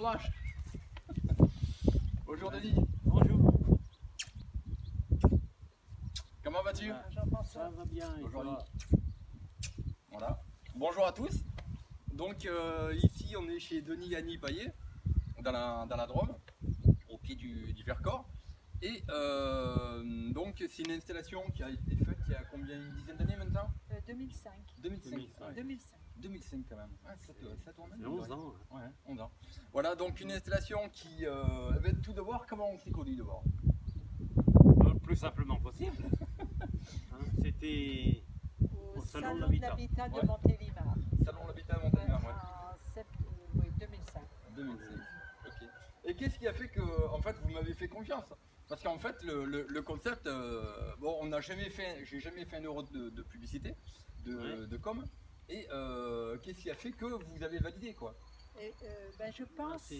marche. Bonjour Denis. Bonjour. Comment vas-tu? Ça va bien. Aujourd'hui. Voilà. Bonjour à tous. Donc ici on est chez Denis Annie Paillet, dans la Drôme, au pied du Vercors. Et donc c'est une installation qui a été faite il y a combien, une dizaine d'années maintenant? 2005. 2005. 2005. 2005 quand même. Ouais, ça tourne. C'est 11 ans. Ouais, 11 ans. Voilà, donc une installation qui... tout d'abord, comment on s'est connu d'abord? Le plus simplement possible. Hein, c'était Au salon de l'habitat. l'habitat de Ouais. Montélimar. Salon de l'habitat à Montélimar, ouais. Oui, 2005. 2005. Ok. Et qu'est-ce qui a fait que, en fait, vous m'avez fait confiance? Parce qu'en fait, le concept, bon, on n'a jamais fait, j'ai jamais fait un euro de publicité, de com. Et qu'est-ce qui a fait que vous avez validé, quoi? Et, je pense,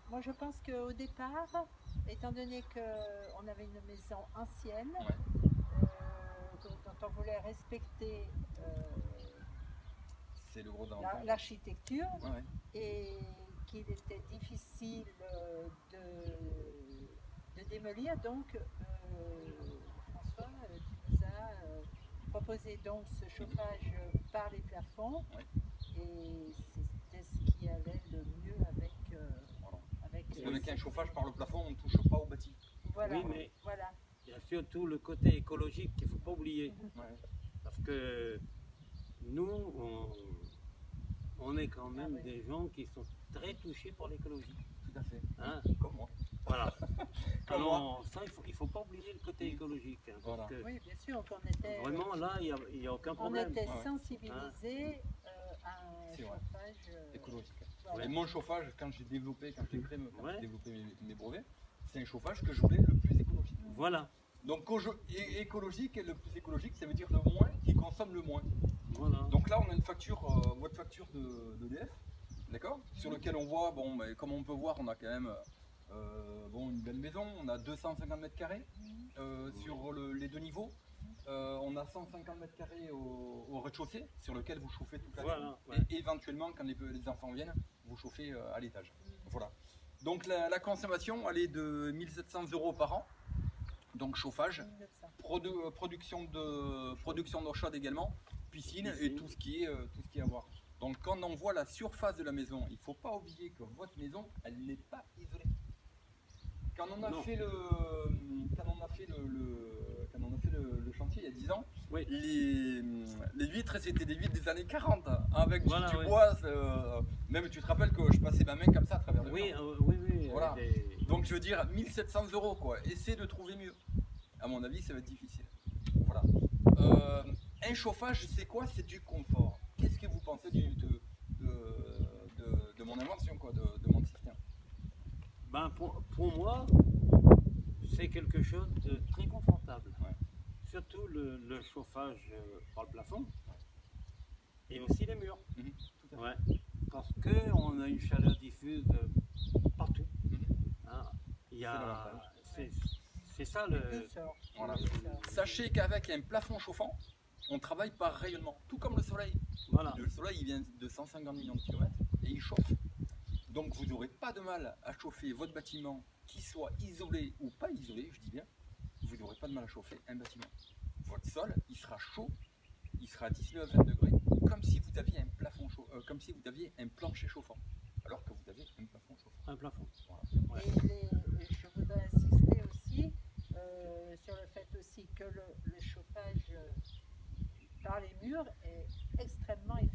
moi je pense qu'au départ, étant donné qu'on avait une maison ancienne, dont on voulait respecter C'est le gros davantage. l'architecture, Ouais. et qu'il était difficile de démolir, donc François, tu nous as proposé donc ce chauffage par les plafonds, Ouais. et c'était ce qui allait le mieux avec Parce qu'avec un chauffage par le plafond, on ne touche pas au bâti. voilà, Oui, mais voilà. il y a surtout le côté écologique qu'il ne faut pas oublier. Ouais. Parce que nous, on est quand même oui. des gens qui sont très touchés par l'écologie. Tout à fait. Hein, Comme moi. voilà. Comme Alors, ça, il faut pas oublier le côté écologique. Hein, Voilà. parce que Oui, bien sûr, qu'on était, vraiment, là, il n'y a aucun on problème. était Ouais. sensibilisés à un C'est vrai. chauffage Écologique. voilà. Et mon chauffage, quand j'ai développé, quand j'ai Ouais. développé mes brevets, c'est un chauffage que je voulais le plus écologique. Voilà. Donc écologique, et le plus écologique, ça veut dire le moins qui consomme le moins. Voilà. Donc là, on a une facture, votre facture d'EDF, d'accord, sur lequel on voit, bon, comme on peut voir, on a quand même bon, une belle maison, on a 250 mètres carrés sur les deux niveaux. On a 150 mètres carrés au rez-de-chaussée sur lequel vous chauffez toute la Voilà, maison. ouais. Et éventuellement, quand les enfants viennent, vous chauffez à l'étage. Voilà. Donc la consommation, elle est de 1700 € par an. Donc chauffage, 1900. production d'eau chaude également, piscine et Piscine. tout ce qui est à voir. Donc quand on voit la surface de la maison, il ne faut pas oublier que votre maison, elle n'est pas isolée. Quand on a Non. fait le chantier il y a 10 ans, Oui. les vitres c'était des vitres des années 40 avec Voilà, du ouais. bois. Même tu te rappelles que je passais ma main comme ça à travers le Oui, mur. oui. Voilà. des- Donc je veux dire 1700 € quoi. Essayez de trouver mieux. À mon avis, ça va être difficile. Voilà. Un chauffage, c'est quoi? C'est du confort. Qu'est-ce que vous pensez de mon invention, quoi, de mon système? Ben, pour moi, c'est quelque chose de très confortable. Ouais. Surtout le chauffage par le plafond et aussi les murs. Mhm, tout à fait. Ouais. Parce qu'on a une chaleur diffuse partout. Mhm. Hein. Il y C'est a, l'avantage. c'est ça le. Douceur. Voilà. Douceur. Sachez qu'avec un plafond chauffant, on travaille par rayonnement, tout comme le soleil. Voilà. Le soleil, il vient de 150 millions de kilomètres et il chauffe. Donc vous n'aurez pas de mal à chauffer votre bâtiment, qu'il soit isolé ou pas isolé, je dis bien, vous n'aurez pas de mal à chauffer un bâtiment. Votre sol, il sera chaud, il sera à 19 à 20 degrés, comme si vous aviez un plafond comme si vous aviez un plancher chauffant, alors que vous avez un plafond chauffant. Un plafond. Voilà. Ouais. Et je voudrais insister aussi sur le fait aussi que le chauffage par les murs est extrêmement efficace.